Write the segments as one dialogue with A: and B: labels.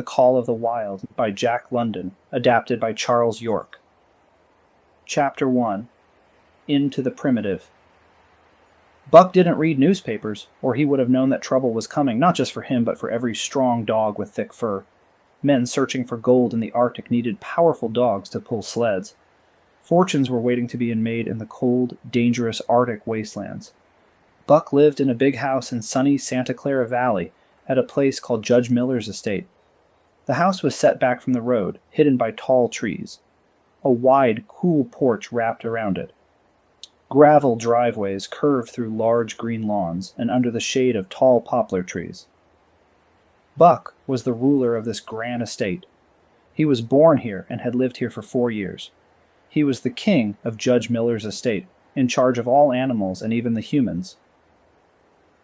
A: Call of the Wild by Jack London, adapted by Charles York. Chapter 1. Into the Primitive. Buck didn't read newspapers, or he would have known that trouble was coming, not just for him, but for every strong dog with thick fur. Men searching for gold in the Arctic needed powerful dogs to pull sleds. Fortunes were waiting to be made in the cold, dangerous Arctic wastelands. Buck lived in a big house in sunny Santa Clara Valley at a place called Judge Miller's estate. The house was set back from the road, hidden by tall trees. A wide, cool porch wrapped around it. Gravel driveways curved through large green lawns and under the shade of tall poplar trees. Buck was the ruler of this grand estate. He was born here and had lived here for 4 years. He was the king of Judge Miller's estate, in charge of all animals and even the humans.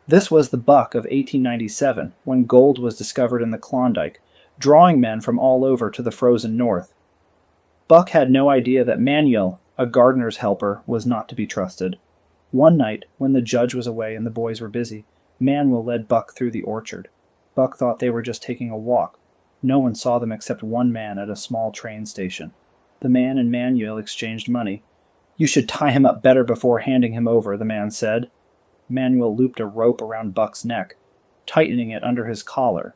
A: This was the Buck of 1897, when gold was discovered in the Klondike, drawing men from all over to the frozen north. Buck had no idea that Manuel, a gardener's helper, was not to be trusted. One night, when the judge was away and the boys were busy, Manuel led Buck through the orchard. Buck thought they were just taking a walk. No one saw them except one man at a small train station. The man and Manuel exchanged money. "You should tie him up better before handing him over," the man said. Manuel looped a rope around Buck's neck, tightening it under his collar.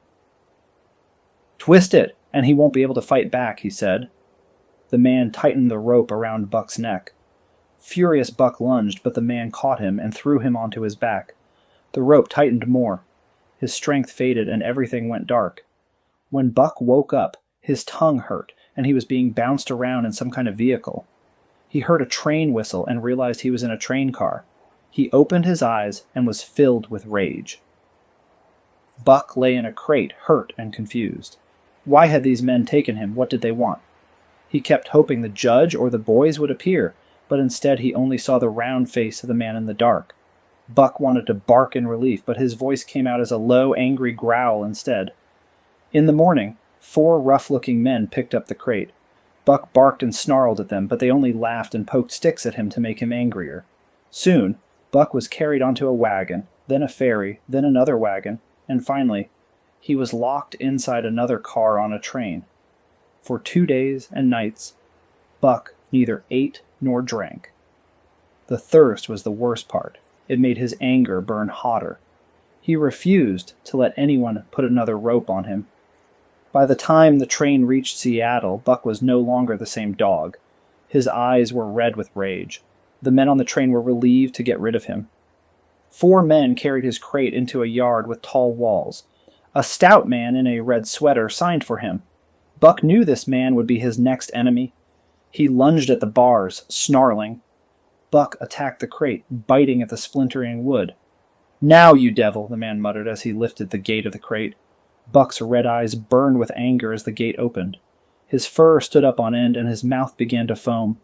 A: "Twist it, and he won't be able to fight back," he said. The man tightened the rope around Buck's neck. Furious, Buck lunged, but the man caught him and threw him onto his back. The rope tightened more. His strength faded and everything went dark. When Buck woke up, his tongue hurt, and he was being bounced around in some kind of vehicle. He heard a train whistle and realized he was in a train car. He opened his eyes and was filled with rage. Buck lay in a crate, hurt and confused. Why had these men taken him? What did they want? He kept hoping the judge or the boys would appear, but instead he only saw the round face of the man in the dark. Buck wanted to bark in relief, but his voice came out as a low, angry growl instead. In the morning, 4 rough-looking men picked up the crate. Buck barked and snarled at them, but they only laughed and poked sticks at him to make him angrier. Soon, Buck was carried onto a wagon, then a ferry, then another wagon, and finally, he was locked inside another car on a train. For 2 days and nights, Buck neither ate nor drank. The thirst was the worst part. It made his anger burn hotter. He refused to let anyone put another rope on him. By the time the train reached Seattle, Buck was no longer the same dog. His eyes were red with rage. The men on the train were relieved to get rid of him. 4 men carried his crate into a yard with tall walls. A stout man in a red sweater signed for him. Buck knew this man would be his next enemy. He lunged at the bars, snarling. Buck attacked the crate, biting at the splintering wood. "Now, you devil," the man muttered as he lifted the gate of the crate. Buck's red eyes burned with anger as the gate opened. His fur stood up on end and his mouth began to foam.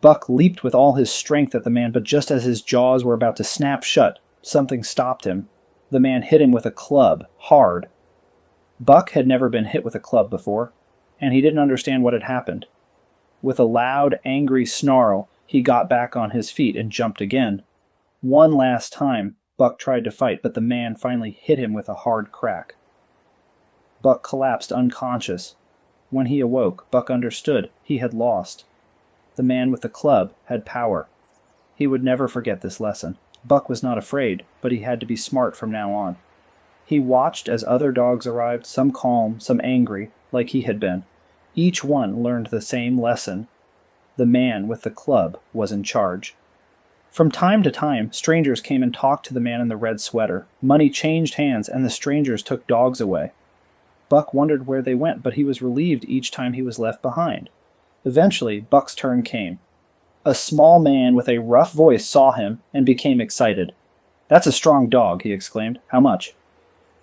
A: Buck leaped with all his strength at the man, but just as his jaws were about to snap shut, something stopped him. The man hit him with a club, hard. Buck had never been hit with a club before, and he didn't understand what had happened. With a loud, angry snarl, he got back on his feet and jumped again. One last time, Buck tried to fight, but the man finally hit him with a hard crack. Buck collapsed unconscious. When he awoke, Buck understood he had lost. The man with the club had power. He would never forget this lesson. Buck was not afraid, but he had to be smart from now on. He watched as other dogs arrived, some calm, some angry, like he had been. Each one learned the same lesson. The man with the club was in charge. From time to time, strangers came and talked to the man in the red sweater. Money changed hands, and the strangers took dogs away. Buck wondered where they went, but he was relieved each time he was left behind. Eventually, Buck's turn came. A small man with a rough voice saw him and became excited. "That's a strong dog," he exclaimed. "How much?"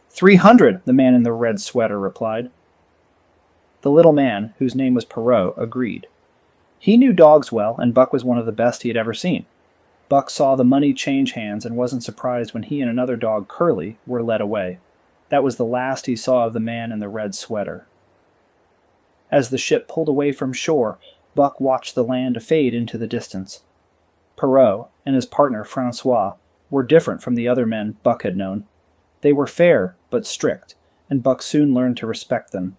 A: "300, the man in the red sweater replied. The little man, whose name was Perrault, agreed. He knew dogs well, and Buck was one of the best he had ever seen. Buck saw the money change hands and wasn't surprised when he and another dog, Curly, were led away. That was the last he saw of the man in the red sweater. As the ship pulled away from shore, Buck watched the land fade into the distance. Perrault and his partner Francois were different from the other men Buck had known. They were fair but strict, and Buck soon learned to respect them.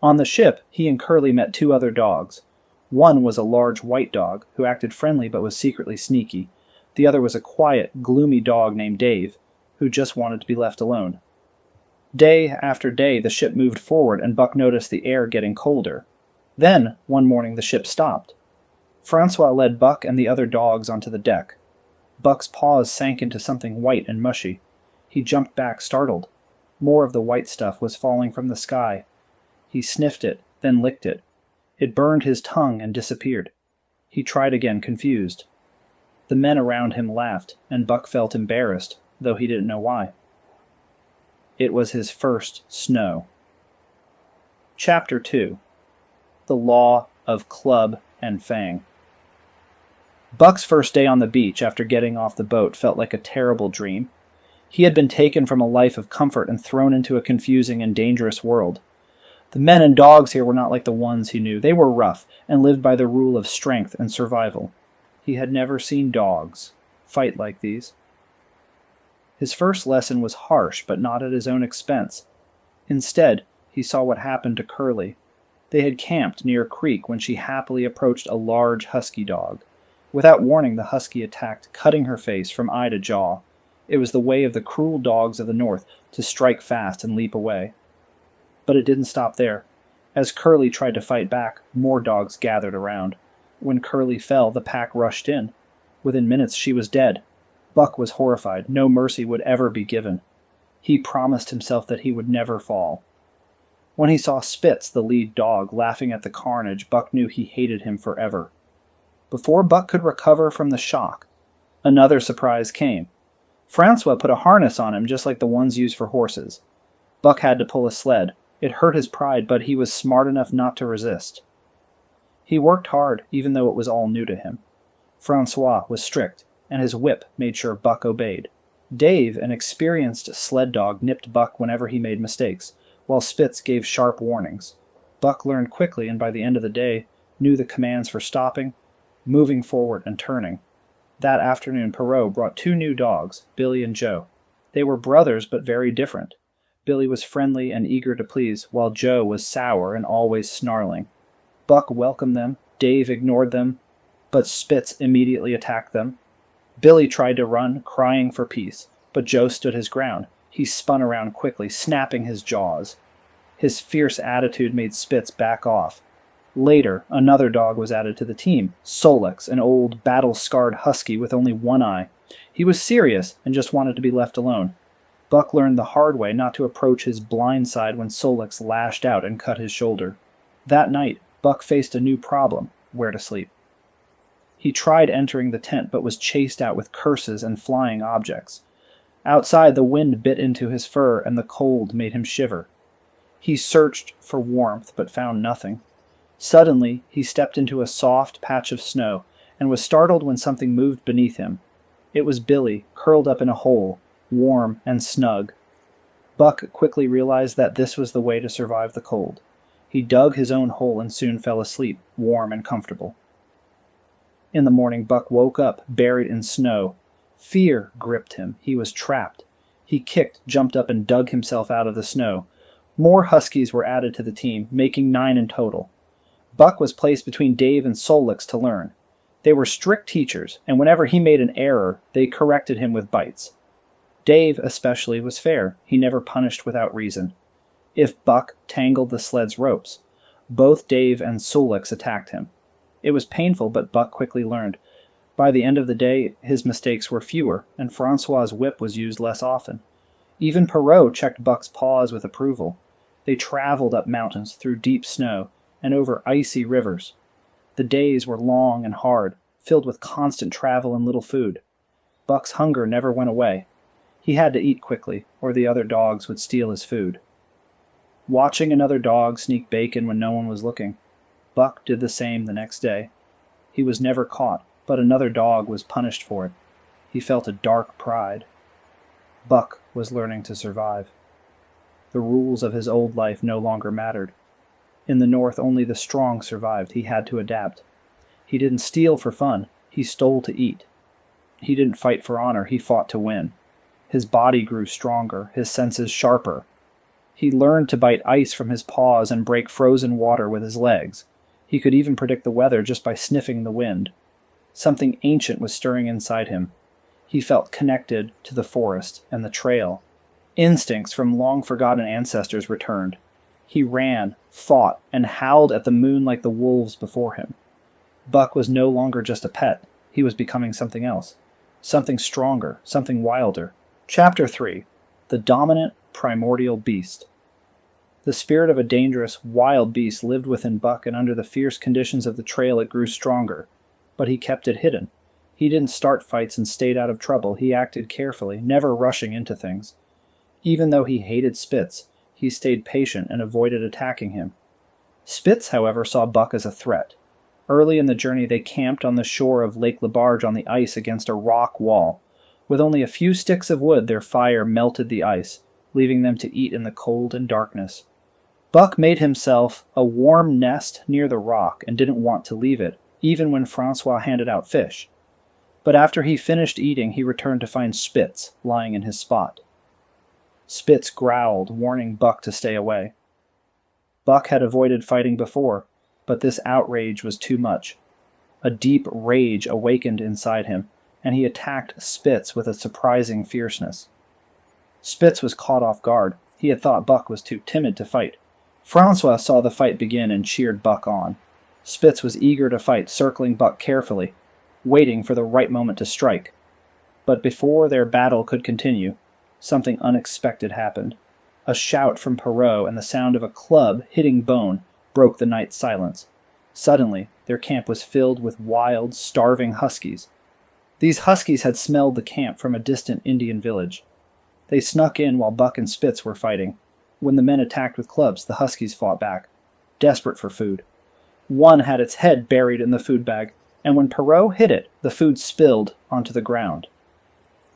A: On the ship, he and Curly met two other dogs. One was a large white dog, who acted friendly but was secretly sneaky. The other was a quiet, gloomy dog named Dave, who just wanted to be left alone. Day after day, the ship moved forward, and Buck noticed the air getting colder. Then, one morning, the ship stopped. Francois led Buck and the other dogs onto the deck. Buck's paws sank into something white and mushy. He jumped back, startled. More of the white stuff was falling from the sky. He sniffed it, then licked it. It burned his tongue and disappeared. He tried again, confused. The men around him laughed, and Buck felt embarrassed, though he didn't know why. It was his first snow. Chapter 2. The Law of Club and Fang. Buck's first day on the beach after getting off the boat felt like a terrible dream. He had been taken from a life of comfort and thrown into a confusing and dangerous world. The men and dogs here were not like the ones he knew. They were rough and lived by the rule of strength and survival. He had never seen dogs fight like these. His first lesson was harsh, but not at his own expense. Instead, he saw what happened to Curly. They had camped near a creek when she happily approached a large husky dog. Without warning, the husky attacked, cutting her face from eye to jaw. It was the way of the cruel dogs of the north to strike fast and leap away. But it didn't stop there. As Curly tried to fight back, more dogs gathered around. When Curly fell, the pack rushed in. Within minutes, she was dead. Buck was horrified. No mercy would ever be given. He promised himself that he would never fall. When he saw Spitz, the lead dog, laughing at the carnage, Buck knew he hated him forever. Before Buck could recover from the shock, another surprise came. Francois put a harness on him just like the ones used for horses. Buck had to pull a sled. It hurt his pride, but he was smart enough not to resist. He worked hard, even though it was all new to him. Francois was strict, and his whip made sure Buck obeyed. Dave, an experienced sled dog, nipped Buck whenever he made mistakes, while Spitz gave sharp warnings. Buck learned quickly, and by the end of the day, knew the commands for stopping, moving forward, and turning. That afternoon, Perrault brought two new dogs, Billy and Joe. They were brothers, but very different. Billy was friendly and eager to please, while Joe was sour and always snarling. Buck welcomed them, Dave ignored them, but Spitz immediately attacked them. Billy tried to run, crying for peace, but Joe stood his ground. He spun around quickly, snapping his jaws. His fierce attitude made Spitz back off. Later, another dog was added to the team, Solix, an old, battle-scarred husky with only one eye. He was serious and just wanted to be left alone. Buck learned the hard way not to approach his blind side when Solix lashed out and cut his shoulder. That night, Buck faced a new problem: where to sleep. He tried entering the tent but was chased out with curses and flying objects. Outside, the wind bit into his fur and the cold made him shiver. He searched for warmth but found nothing. Suddenly, he stepped into a soft patch of snow and was startled when something moved beneath him. It was Billy, curled up in a hole, warm and snug. Buck quickly realized that this was the way to survive the cold. He dug his own hole and soon fell asleep, warm and comfortable. In the morning, Buck woke up, buried in snow. Fear gripped him. He was trapped. He kicked, jumped up, and dug himself out of the snow. More huskies were added to the team, making 9 in total. Buck was placed between Dave and Solix to learn. They were strict teachers, and whenever he made an error, they corrected him with bites. Dave, especially, was fair. He never punished without reason. If Buck tangled the sled's ropes, both Dave and Solix attacked him. It was painful, but Buck quickly learned. By the end of the day, his mistakes were fewer, and Francois's whip was used less often. Even Perrault checked Buck's paws with approval. They traveled up mountains through deep snow and over icy rivers. The days were long and hard, filled with constant travel and little food. Buck's hunger never went away. He had to eat quickly, or the other dogs would steal his food. Watching another dog sneak bacon when no one was looking, Buck did the same the next day. He was never caught, but another dog was punished for it. He felt a dark pride. Buck was learning to survive. The rules of his old life no longer mattered. In the north, only the strong survived. He had to adapt. He didn't steal for fun. He stole to eat. He didn't fight for honor. He fought to win. His body grew stronger, his senses sharper. He learned to bite ice from his paws and break frozen water with his legs. He could even predict the weather just by sniffing the wind. Something ancient was stirring inside him. He felt connected to the forest and the trail. Instincts from long-forgotten ancestors returned. He ran, fought, and howled at the moon like the wolves before him. Buck was no longer just a pet. He was becoming something else. Something stronger, something wilder. Chapter 3. The Dominant Primordial Beast. The spirit of a dangerous, wild beast lived within Buck, and under the fierce conditions of the trail it grew stronger. But he kept it hidden. He didn't start fights and stayed out of trouble. He acted carefully, never rushing into things. Even though he hated Spitz, he stayed patient and avoided attacking him. Spitz, however, saw Buck as a threat. Early in the journey they camped on the shore of Lake Labarge on the ice against a rock wall. With only a few sticks of wood, their fire melted the ice, leaving them to eat in the cold and darkness. Buck made himself a warm nest near the rock and didn't want to leave it, even when Francois handed out fish. But after he finished eating, he returned to find Spitz lying in his spot. Spitz growled, warning Buck to stay away. Buck had avoided fighting before, but this outrage was too much. A deep rage awakened inside him, and he attacked Spitz with a surprising fierceness. Spitz was caught off guard. He had thought Buck was too timid to fight. Francois saw the fight begin and cheered Buck on. Spitz was eager to fight, circling Buck carefully, waiting for the right moment to strike. But before their battle could continue, something unexpected happened. A shout from Perrault and the sound of a club hitting bone broke the night's silence. Suddenly, their camp was filled with wild, starving huskies. These huskies had smelled the camp from a distant Indian village. They snuck in while Buck and Spitz were fighting. When the men attacked with clubs, the huskies fought back, desperate for food. One had its head buried in the food bag, and when Perrault hit it, the food spilled onto the ground.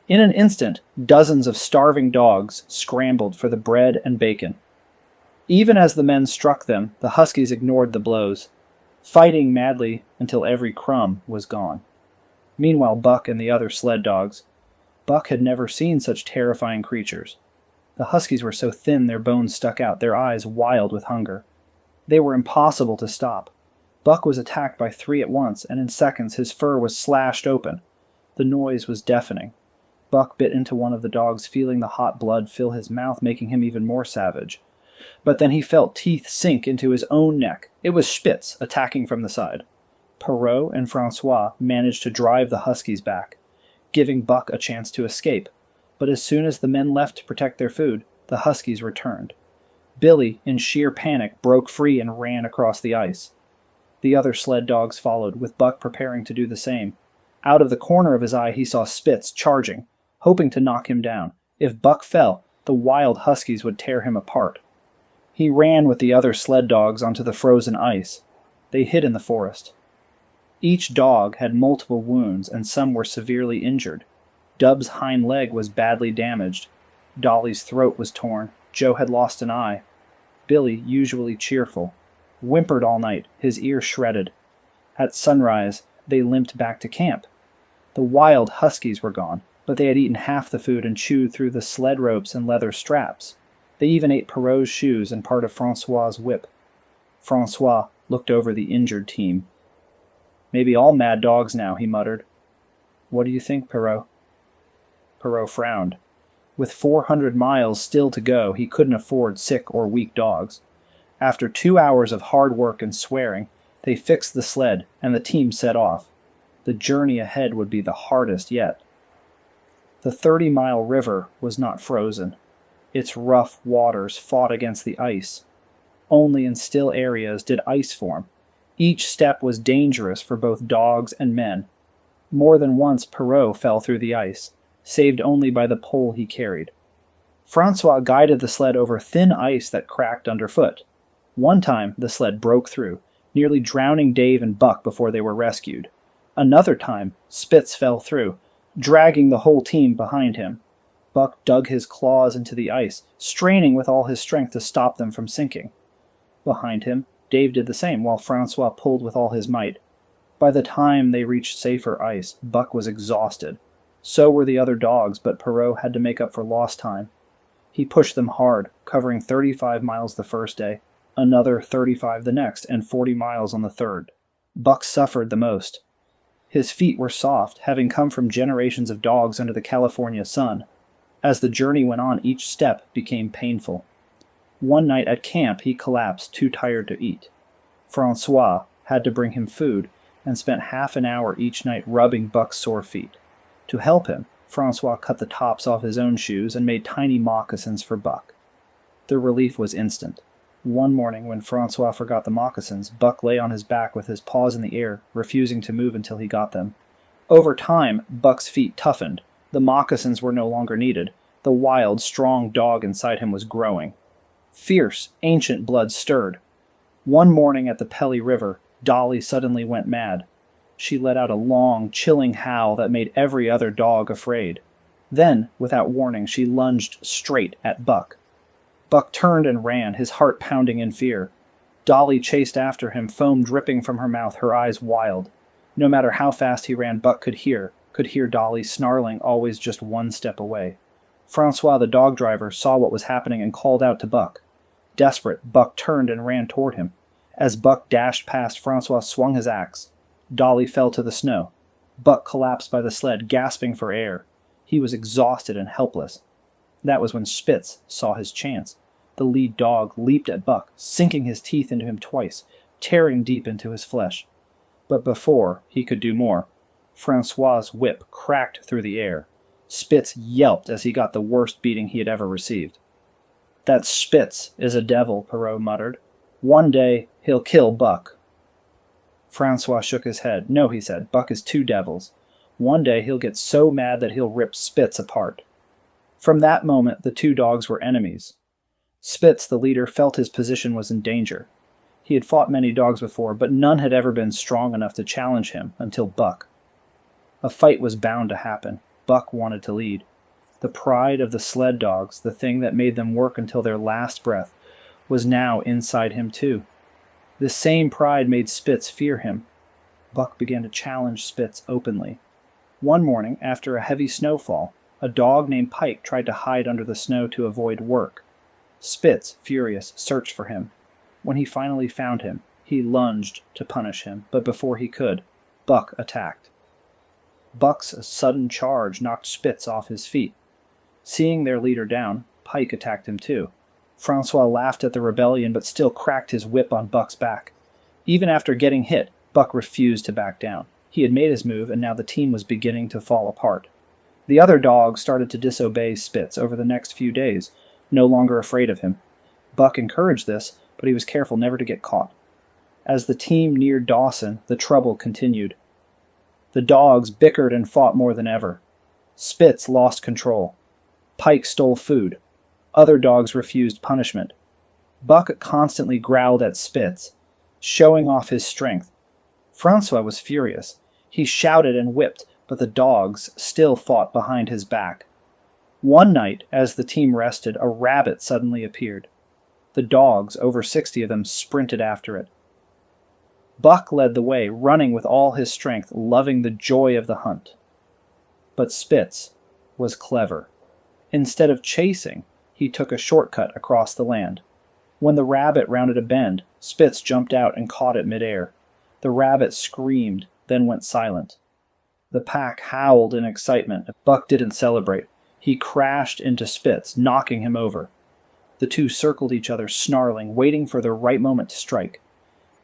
A: In an instant, dozens of starving dogs scrambled for the bread and bacon. Even as the men struck them, the huskies ignored the blows, fighting madly until every crumb was gone. Meanwhile, Buck and the other sled dogs. Buck had never seen such terrifying creatures. The huskies were so thin their bones stuck out, their eyes wild with hunger. They were impossible to stop. Buck was attacked by 3 at once, and in seconds his fur was slashed open. The noise was deafening. Buck bit into one of the dogs, feeling the hot blood fill his mouth, making him even more savage. But then he felt teeth sink into his own neck. It was Spitz, attacking from the side. Perrault and Francois managed to drive the huskies back, giving Buck a chance to escape. But as soon as the men left to protect their food, the huskies returned. Billy, in sheer panic, broke free and ran across the ice. The other sled dogs followed, with Buck preparing to do the same. Out of the corner of his eye he saw Spitz charging, hoping to knock him down. If Buck fell, the wild huskies would tear him apart. He ran with the other sled dogs onto the frozen ice. They hid in the forest. Each dog had multiple wounds, and some were severely injured. Dub's hind leg was badly damaged. Dolly's throat was torn. Joe had lost an eye. Billy, usually cheerful, whimpered all night, his ear shredded. At sunrise, they limped back to camp. The wild huskies were gone, but they had eaten half the food and chewed through the sled ropes and leather straps. They even ate Perrault's shoes and part of Francois's whip. Francois looked over the injured team. "Maybe all mad dogs now," he muttered. "What do you think, Perrault?" Perrault frowned. With 400 miles still to go, he couldn't afford sick or weak dogs. After 2 hours of hard work and swearing, they fixed the sled, and the team set off. The journey ahead would be the hardest yet. The 30-mile river was not frozen. Its rough waters fought against the ice. Only in still areas did ice form. Each step was dangerous for both dogs and men. More than once Perrault fell through the ice, saved only by the pole he carried. Francois guided the sled over thin ice that cracked underfoot. One time the sled broke through, nearly drowning Dave and Buck before they were rescued. Another time Spitz fell through, dragging the whole team behind him. Buck dug his claws into the ice, straining with all his strength to stop them from sinking. Behind him, Dave did the same, while Francois pulled with all his might. By the time they reached safer ice, Buck was exhausted. So were the other dogs, but Perrault had to make up for lost time. He pushed them hard, covering 35 miles the first day, another 35 the next, and 40 miles on the third. Buck suffered the most. His feet were soft, having come from generations of dogs under the California sun. As the journey went on, each step became painful. One night at camp, he collapsed, too tired to eat. Francois had to bring him food, and spent half an hour each night rubbing Buck's sore feet. To help him, Francois cut the tops off his own shoes and made tiny moccasins for Buck. The relief was instant. One morning, when Francois forgot the moccasins, Buck lay on his back with his paws in the air, refusing to move until he got them. Over time, Buck's feet toughened. The moccasins were no longer needed. The wild, strong dog inside him was growing. Fierce, ancient blood stirred. One morning at the Pelly River, Dolly suddenly went mad. She let out a long, chilling howl that made every other dog afraid. Then, without warning, she lunged straight at Buck. Buck turned and ran, his heart pounding in fear. Dolly chased after him, foam dripping from her mouth, her eyes wild. No matter how fast he ran, Buck could hear Dolly snarling, always just one step away. Francois, the dog driver, saw what was happening and called out to Buck. Desperate, Buck turned and ran toward him. As Buck dashed past, Francois swung his axe. Dolly fell to the snow. Buck collapsed by the sled, gasping for air. He was exhausted and helpless. That was when Spitz saw his chance. The lead dog leaped at Buck, sinking his teeth into him twice, tearing deep into his flesh. But before he could do more, Francois's whip cracked through the air. Spitz yelped as he got the worst beating he had ever received. "That Spitz is a devil," Perrault muttered. "One day he'll kill Buck." Francois shook his head. "No," he said, "Buck is two devils. One day he'll get so mad that he'll rip Spitz apart." From that moment, the two dogs were enemies. Spitz, the leader, felt his position was in danger. He had fought many dogs before, but none had ever been strong enough to challenge him until Buck. A fight was bound to happen. Buck wanted to lead. The pride of the sled dogs, the thing that made them work until their last breath, was now inside him too. This same pride made Spitz fear him. Buck began to challenge Spitz openly. One morning, after a heavy snowfall, a dog named Pike tried to hide under the snow to avoid work. Spitz, furious, searched for him. When he finally found him, he lunged to punish him, but before he could, Buck attacked. Buck's sudden charge knocked Spitz off his feet. Seeing their leader down, Pike attacked him too. Francois laughed at the rebellion but still cracked his whip on Buck's back. Even after getting hit, Buck refused to back down. He had made his move, and now the team was beginning to fall apart. The other dogs started to disobey Spitz over the next few days, no longer afraid of him. Buck encouraged this, but he was careful never to get caught. As the team neared Dawson, the trouble continued. The dogs bickered and fought more than ever. Spitz lost control. Pike stole food. Other dogs refused punishment. Buck constantly growled at Spitz, showing off his strength. Francois was furious. He shouted and whipped, but the dogs still fought behind his back. One night, as the team rested, a rabbit suddenly appeared. The dogs, over 60 of them, sprinted after it. Buck led the way, running with all his strength, loving the joy of the hunt. But Spitz was clever. Instead of chasing, he took a shortcut across the land. When the rabbit rounded a bend, Spitz jumped out and caught it midair. The rabbit screamed, then went silent. The pack howled in excitement. Buck didn't celebrate. He crashed into Spitz, knocking him over. The two circled each other, snarling, waiting for the right moment to strike.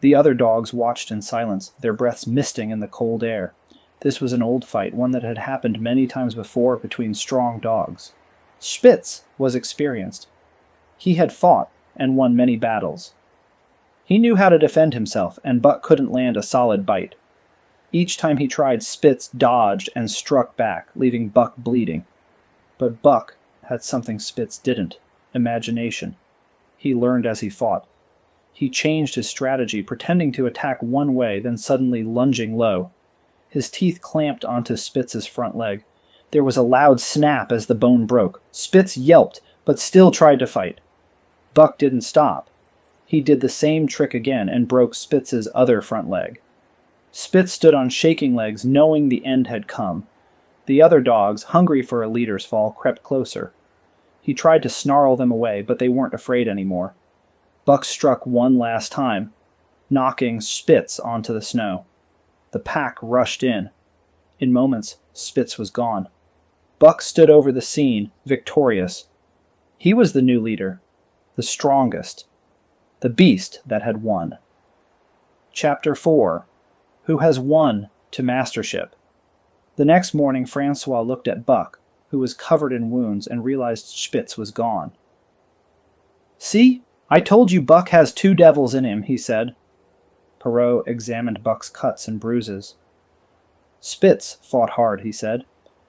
A: The other dogs watched in silence, their breaths misting in the cold air. This was an old fight, one that had happened many times before between strong dogs. Spitz was experienced. He had fought and won many battles. He knew how to defend himself, and Buck couldn't land a solid bite. Each time he tried, Spitz dodged and struck back, leaving Buck bleeding. But Buck had something Spitz didn't: imagination. He learned as he fought. He changed his strategy, pretending to attack one way, then suddenly lunging low. His teeth clamped onto Spitz's front leg. There was a loud snap as the bone broke. Spitz yelped, but still tried to fight. Buck didn't stop. He did the same trick again and broke Spitz's other front leg. Spitz stood on shaking legs, knowing the end had come. The other dogs, hungry for a leader's fall, crept closer. He tried to snarl them away, but they weren't afraid anymore. Buck struck one last time, knocking Spitz onto the snow. The pack rushed in. In moments, Spitz was gone. Buck stood over the scene, victorious. He was the new leader, the strongest, the beast that had won. Chapter 4. Who has won to mastership? The next morning, Francois looked at Buck, who was covered in wounds, and realized Spitz was gone. "See, I told you Buck has 2 devils in him," he said. Perrault examined Buck's cuts and bruises. "Spitz fought hard," he said.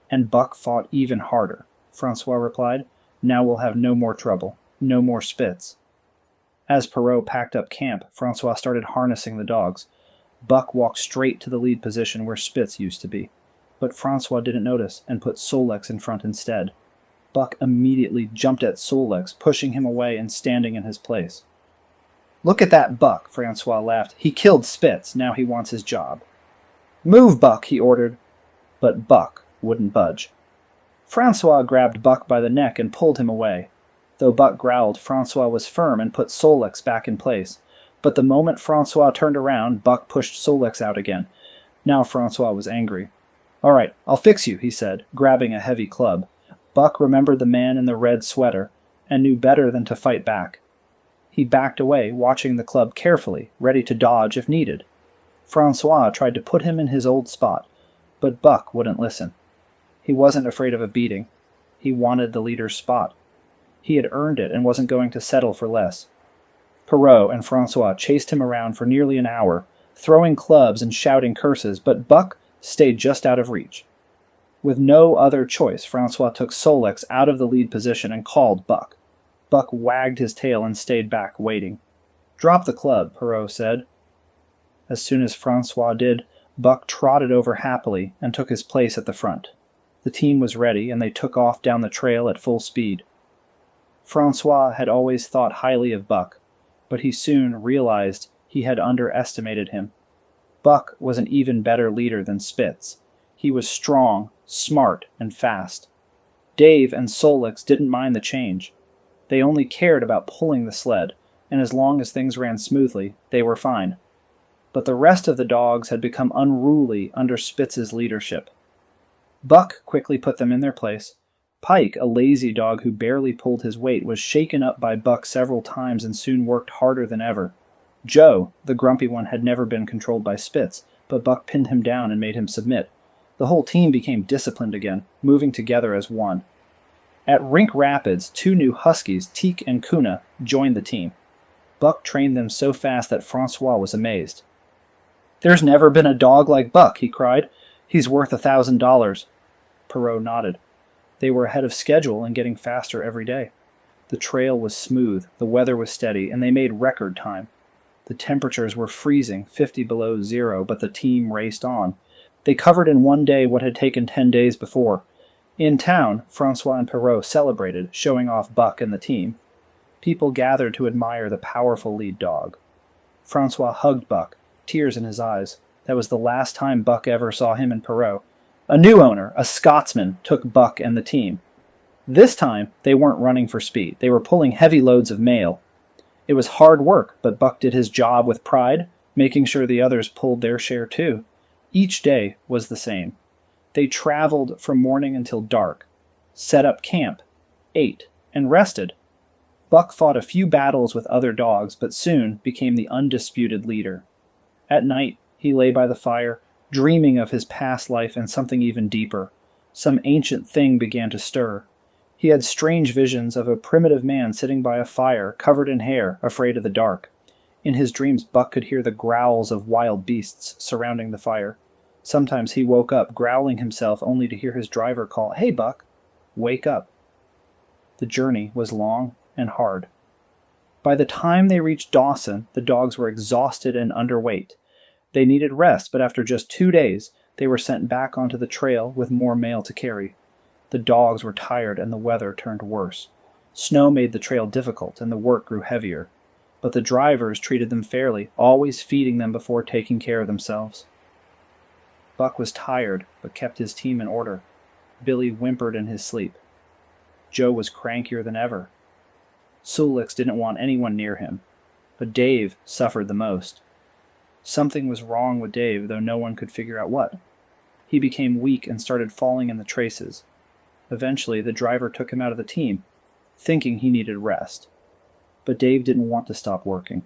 A: "And Buck fought even harder," Francois replied. "Now we'll have no more trouble, no more Spitz." As Perrault packed up camp, Francois started harnessing the dogs. Buck walked straight to the lead position where Spitz used to be. But Francois didn't notice and put Solex in front instead. Buck immediately jumped at Solex, pushing him away and standing in his place. "Look at that Buck," Francois laughed. "He killed Spitz. Now he wants his job." "Move, Buck," he ordered. But Buck wouldn't budge. Francois grabbed Buck by the neck and pulled him away. Though Buck growled, Francois was firm and put Solex back in place. But the moment Francois turned around, Buck pushed Solex out again. Now Francois was angry. "All right, I'll fix you," he said, grabbing a heavy club. Buck remembered the man in the red sweater and knew better than to fight back. He backed away, watching the club carefully, ready to dodge if needed. Francois tried to put him in his old spot, but Buck wouldn't listen. He wasn't afraid of a beating. He wanted the leader's spot. He had earned it and wasn't going to settle for less. Perrault and Francois chased him around for nearly an hour, throwing clubs and shouting curses, but Buck stayed just out of reach. With no other choice, Francois took Solex out of the lead position and called Buck. Buck wagged his tail and stayed back, waiting. "Drop the club," Perrault said. As soon as Francois did, Buck trotted over happily and took his place at the front. The team was ready, and they took off down the trail at full speed. Francois had always thought highly of Buck, but he soon realized he had underestimated him. Buck was an even better leader than Spitz. He was strong, smart, and fast. Dave and Solex didn't mind the change. They only cared about pulling the sled, and as long as things ran smoothly, they were fine. But the rest of the dogs had become unruly under Spitz's leadership. Buck quickly put them in their place. Pike, a lazy dog who barely pulled his weight, was shaken up by Buck several times and soon worked harder than ever. Joe, the grumpy one, had never been controlled by Spitz, but Buck pinned him down and made him submit. The whole team became disciplined again, moving together as one. At Rink Rapids, 2 new huskies, Teak and Kuna, joined the team. Buck trained them so fast that Francois was amazed. "There's never been a dog like Buck," he cried. "He's worth $1,000. Perrault nodded. They were ahead of schedule and getting faster every day. The trail was smooth, the weather was steady, and they made record time. The temperatures were freezing, 50 below zero, but the team raced on. They covered in one day what had taken 10 days before. In town, Francois and Perrault celebrated, showing off Buck and the team. People gathered to admire the powerful lead dog. Francois hugged Buck, tears in his eyes. That was the last time Buck ever saw him and Perrault. A new owner, a Scotsman, took Buck and the team. This time, they weren't running for speed. They were pulling heavy loads of mail. It was hard work, but Buck did his job with pride, making sure the others pulled their share too. Each day was the same. They traveled from morning until dark, set up camp, ate, and rested. Buck fought a few battles with other dogs, but soon became the undisputed leader. At night, he lay by the fire, dreaming of his past life and something even deeper. Some ancient thing began to stir. He had strange visions of a primitive man sitting by a fire, covered in hair, afraid of the dark. In his dreams, Buck could hear the growls of wild beasts surrounding the fire. Sometimes he woke up, growling himself, only to hear his driver call, "Hey, Buck, wake up." The journey was long and hard. By the time they reached Dawson, the dogs were exhausted and underweight. They needed rest, but after just 2 days, they were sent back onto the trail with more mail to carry. The dogs were tired and the weather turned worse. Snow made the trail difficult and the work grew heavier. But the drivers treated them fairly, always feeding them before taking care of themselves. Buck was tired, but kept his team in order. Billy whimpered in his sleep. Joe was crankier than ever. Sulix didn't want anyone near him, but Dave suffered the most. Something was wrong with Dave, though no one could figure out what. He became weak and started falling in the traces. Eventually, the driver took him out of the team, thinking he needed rest. But Dave didn't want to stop working.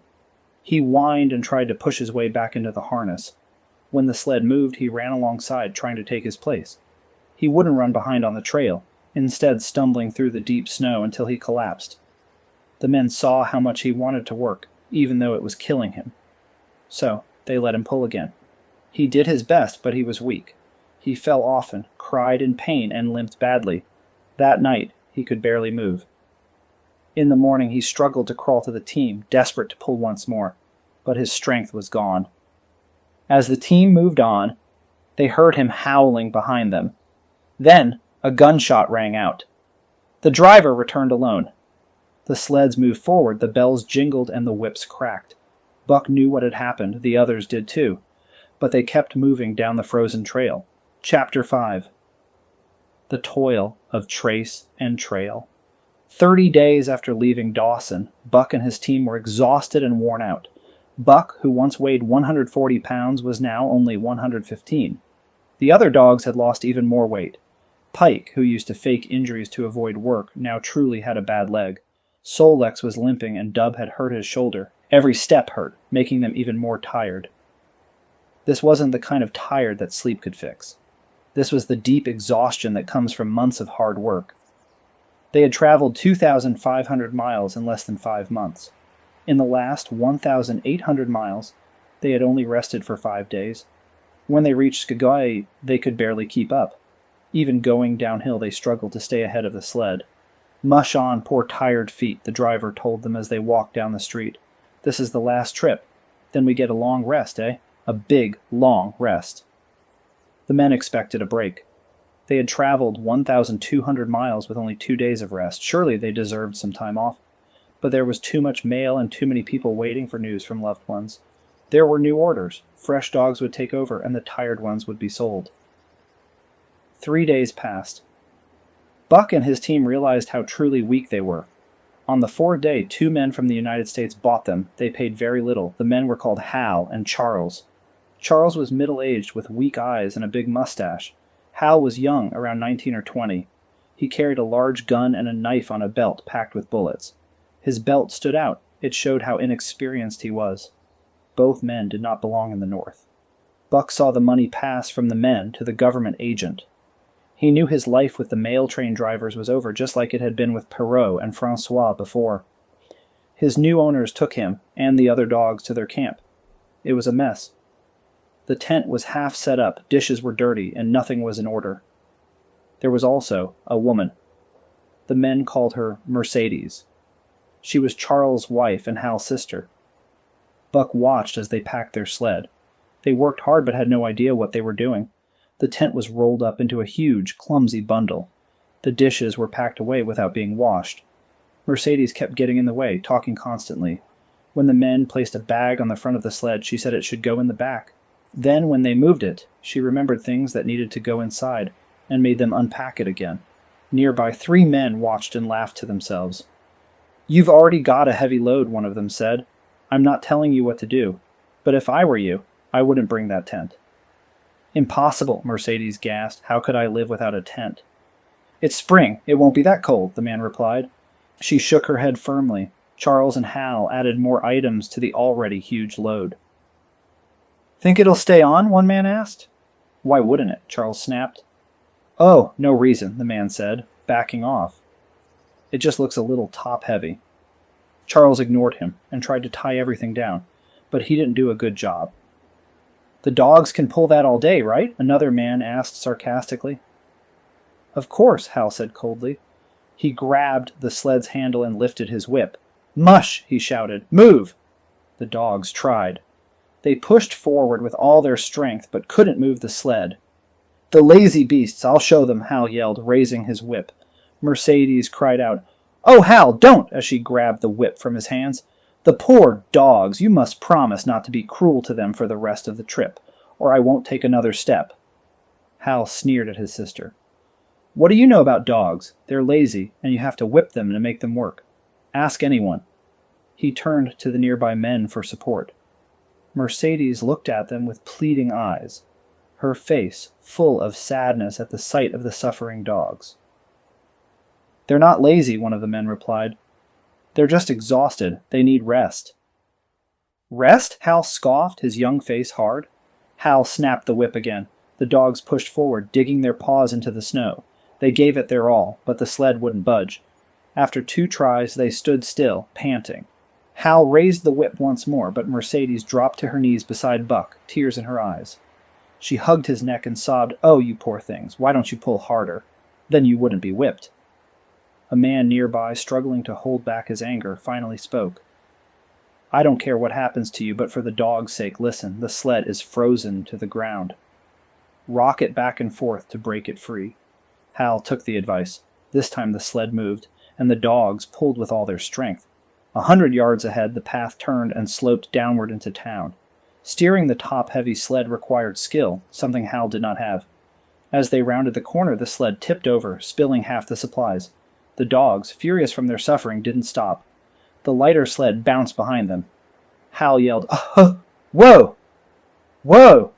A: He whined and tried to push his way back into the harness. When the sled moved, he ran alongside, trying to take his place. He wouldn't run behind on the trail, instead stumbling through the deep snow until he collapsed. The men saw how much he wanted to work, even though it was killing him. So, they let him pull again. He did his best, but he was weak. He fell often, cried in pain, and limped badly. That night, he could barely move. In the morning, he struggled to crawl to the team, desperate to pull once more, but his strength was gone. As the team moved on, they heard him howling behind them. Then, a gunshot rang out. The driver returned alone. The sleds moved forward, the bells jingled, and the whips cracked. Buck knew what had happened, the others did too, but they kept moving down the frozen trail. Chapter 5. The Toil of Trace and Trail. 30 days after leaving Dawson, Buck and his team were exhausted and worn out. Buck, who once weighed 140 pounds, was now only 115. The other dogs had lost even more weight. Pike, who used to fake injuries to avoid work, now truly had a bad leg. Solex was limping and Dub had hurt his shoulder. Every step hurt, making them even more tired. This wasn't the kind of tired that sleep could fix. This was the deep exhaustion that comes from months of hard work. They had traveled 2,500 miles in less than 5 months. In the last 1,800 miles, they had only rested for 5 days. When they reached Skagway, they could barely keep up. Even going downhill, they struggled to stay ahead of the sled. "Mush on, poor tired feet," the driver told them as they walked down the street. "This is the last trip. Then we get a long rest, eh? A big, long rest." The men expected a break. They had traveled 1,200 miles with only 2 days of rest. Surely they deserved some time off. But there was too much mail and too many people waiting for news from loved ones. There were new orders. Fresh dogs would take over, and the tired ones would be sold. 3 days passed. Buck and his team realized how truly weak they were. On the 4th day, 2 men from the United States bought them. They paid very little. The men were called Hal and Charles. Charles was middle-aged with weak eyes and a big mustache. Hal was young, around 19 or 20. He carried a large gun and a knife on a belt packed with bullets. His belt stood out. It showed how inexperienced he was. Both men did not belong in the North. Buck saw the money pass from the men to the government agent. He knew his life with the mail train drivers was over, just like it had been with Perrault and Francois before. His new owners took him and the other dogs to their camp. It was a mess. The tent was half set up, dishes were dirty, and nothing was in order. There was also a woman. The men called her Mercedes. She was Charles' wife and Hal's sister. Buck watched as they packed their sled. They worked hard but had no idea what they were doing. The tent was rolled up into a huge, clumsy bundle. The dishes were packed away without being washed. Mercedes kept getting in the way, talking constantly. When the men placed a bag on the front of the sled, she said it should go in the back. Then, when they moved it, she remembered things that needed to go inside, and made them unpack it again. Nearby, 3 men watched and laughed to themselves. "You've already got a heavy load," one of them said. "I'm not telling you what to do, but if I were you, I wouldn't bring that tent." "Impossible," Mercedes gasped. "How could I live without a tent?" "It's spring. It won't be that cold," the man replied. She shook her head firmly. Charles and Hal added more items to the already huge load. "Think it'll stay on?" one man asked. "Why wouldn't it?" Charles snapped. "Oh, no reason," the man said, backing off. "It just looks a little top-heavy." Charles ignored him and tried to tie everything down, but he didn't do a good job. "The dogs can pull that all day, right?" another man asked sarcastically. "Of course," Hal said coldly. He grabbed the sled's handle and lifted his whip. "Mush!" he shouted. "Move!" The dogs tried. They pushed forward with all their strength, but couldn't move the sled. "The lazy beasts! I'll show them!" Hal yelled, raising his whip. Mercedes cried out, "Oh, Hal, don't!" as she grabbed the whip from his hands. "The poor dogs! You must promise not to be cruel to them for the rest of the trip, or I won't take another step." Hal sneered at his sister. "What do you know about dogs? They're lazy, and you have to whip them to make them work. Ask anyone." He turned to the nearby men for support. Mercedes looked at them with pleading eyes, her face full of sadness at the sight of the suffering dogs. "They're not lazy," one of the men replied. "They're just exhausted. They need rest." "Rest?" Hal scoffed, his young face hard. Hal snapped the whip again. The dogs pushed forward, digging their paws into the snow. They gave it their all, but the sled wouldn't budge. After 2 tries, they stood still, panting. Hal raised the whip once more, but Mercedes dropped to her knees beside Buck, tears in her eyes. She hugged his neck and sobbed, "Oh, you poor things, why don't you pull harder? Then you wouldn't be whipped." A man nearby, struggling to hold back his anger, finally spoke. "I don't care what happens to you, but for the dog's sake, listen, the sled is frozen to the ground. Rock it back and forth to break it free." Hal took the advice. This time the sled moved, and the dogs pulled with all their strength. 100 yards ahead, the path turned and sloped downward into town. Steering the top-heavy sled required skill, something Hal did not have. As they rounded the corner, the sled tipped over, spilling half the supplies. The dogs, furious from their suffering, didn't stop. The lighter sled bounced behind them. Hal yelled, "Whoa! Whoa!"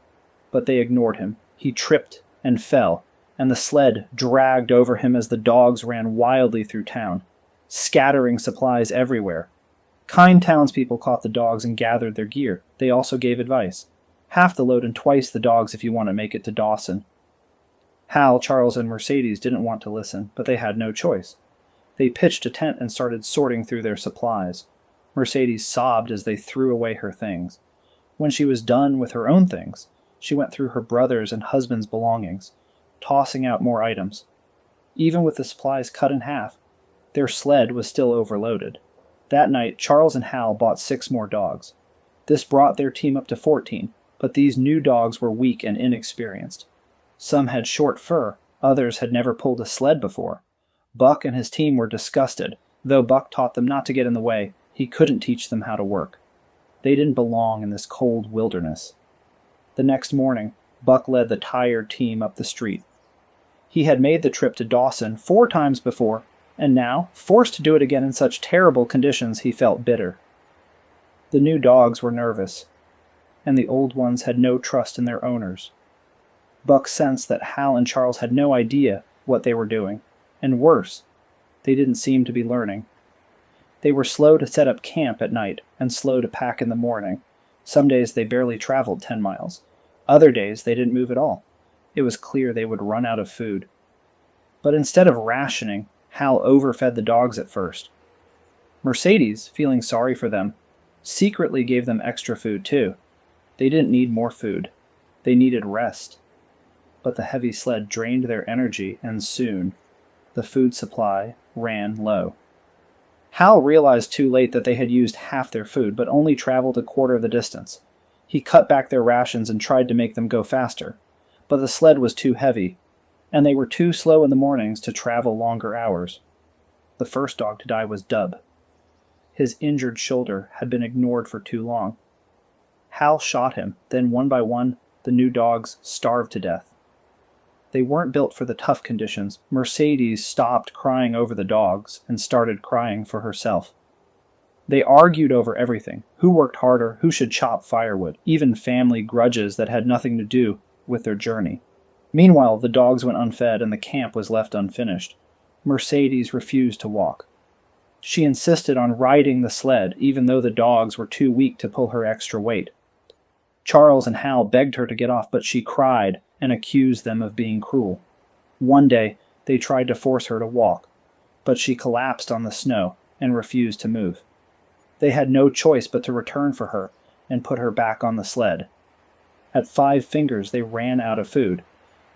A: But they ignored him. He tripped and fell, and the sled dragged over him as the dogs ran wildly through town, scattering supplies everywhere. Kind townspeople caught the dogs and gathered their gear. They also gave advice. Half the load and twice the dogs if you want to make it to Dawson. Hal, Charles, and Mercedes didn't want to listen, but they had no choice. They pitched a tent and started sorting through their supplies. Mercedes sobbed as they threw away her things. When she was done with her own things, she went through her brother's and husband's belongings, tossing out more items. Even with the supplies cut in half, their sled was still overloaded. That night, Charles and Hal bought 6 more dogs. This brought their team up to 14, but these new dogs were weak and inexperienced. Some had short fur, others had never pulled a sled before. Buck and his team were disgusted. Though Buck taught them not to get in the way, he couldn't teach them how to work. They didn't belong in this cold wilderness. The next morning, Buck led the tired team up the street. He had made the trip to Dawson 4 times before, and now, forced to do it again in such terrible conditions, he felt bitter. The new dogs were nervous, and the old ones had no trust in their owners. Buck sensed that Hal and Charles had no idea what they were doing, and worse, they didn't seem to be learning. They were slow to set up camp at night and slow to pack in the morning. Some days they barely traveled 10 miles. Other days they didn't move at all. It was clear they would run out of food. But instead of rationing, Hal overfed the dogs at first. Mercedes, feeling sorry for them, secretly gave them extra food too. They didn't need more food. They needed rest. But the heavy sled drained their energy, and soon the food supply ran low. Hal realized too late that they had used half their food, but only traveled a quarter of the distance. He cut back their rations and tried to make them go faster. But the sled was too heavy, and they were too slow in the mornings to travel longer hours. The first dog to die was Dub. His injured shoulder had been ignored for too long. Hal shot him, then one by one, the new dogs starved to death. They weren't built for the tough conditions. Mercedes stopped crying over the dogs and started crying for herself. They argued over everything: who worked harder, who should chop firewood, even family grudges that had nothing to do with their journey. Meanwhile, the dogs went unfed and the camp was left unfinished. Mercedes refused to walk. She insisted on riding the sled, even though the dogs were too weak to pull her extra weight. Charles and Hal begged her to get off, but she cried and accused them of being cruel. One day, they tried to force her to walk, but she collapsed on the snow and refused to move. They had no choice but to return for her and put her back on the sled. At 5 Fingers, they ran out of food.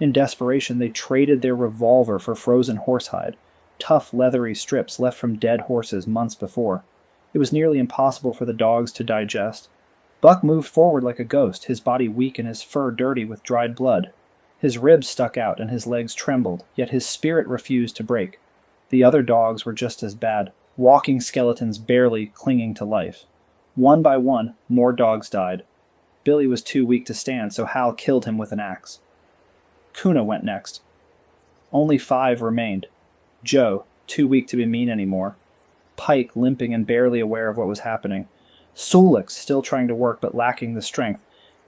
A: In desperation, they traded their revolver for frozen horsehide, tough leathery strips left from dead horses months before. It was nearly impossible for the dogs to digest. Buck moved forward like a ghost, his body weak and his fur dirty with dried blood. His ribs stuck out and his legs trembled, yet his spirit refused to break. The other dogs were just as bad, walking skeletons barely clinging to life. One by one, more dogs died. Billy was too weak to stand, so Hal killed him with an axe. Kuna went next. Only 5 remained. Joe, too weak to be mean anymore. Pike, limping and barely aware of what was happening. Solix, still trying to work but lacking the strength.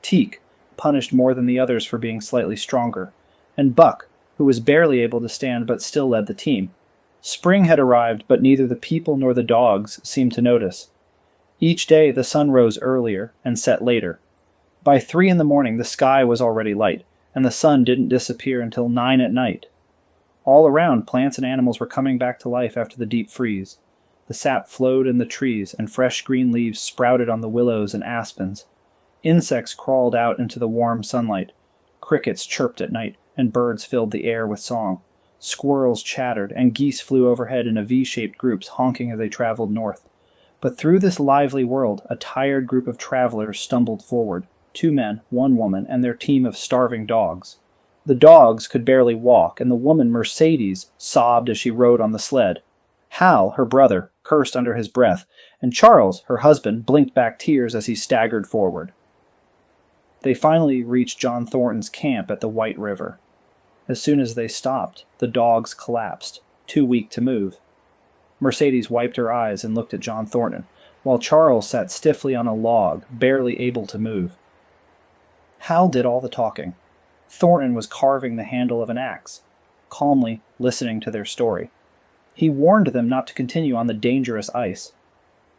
A: Teak, punished more than the others for being slightly stronger. And Buck, who was barely able to stand but still led the team. Spring had arrived, but neither the people nor the dogs seemed to notice. Each day the sun rose earlier and set later. By 3 in the morning the sky was already light, and the sun didn't disappear until 9 at night. All around, plants and animals were coming back to life after the deep freeze. The sap flowed in the trees, and fresh green leaves sprouted on the willows and aspens. Insects crawled out into the warm sunlight. Crickets chirped at night, and birds filled the air with song. Squirrels chattered, and geese flew overhead in V-shaped groups, honking as they traveled north. But through this lively world, a tired group of travelers stumbled forward. 2 men, 1 woman, and their team of starving dogs. The dogs could barely walk, and the woman, Mercedes, sobbed as she rode on the sled. Hal, her brother, cursed under his breath, and Charles, her husband, blinked back tears as he staggered forward. They finally reached John Thornton's camp at the White River. As soon as they stopped, the dogs collapsed, too weak to move. Mercedes wiped her eyes and looked at John Thornton, while Charles sat stiffly on a log, barely able to move. Hal did all the talking. Thornton was carving the handle of an axe, calmly listening to their story. He warned them not to continue on the dangerous ice.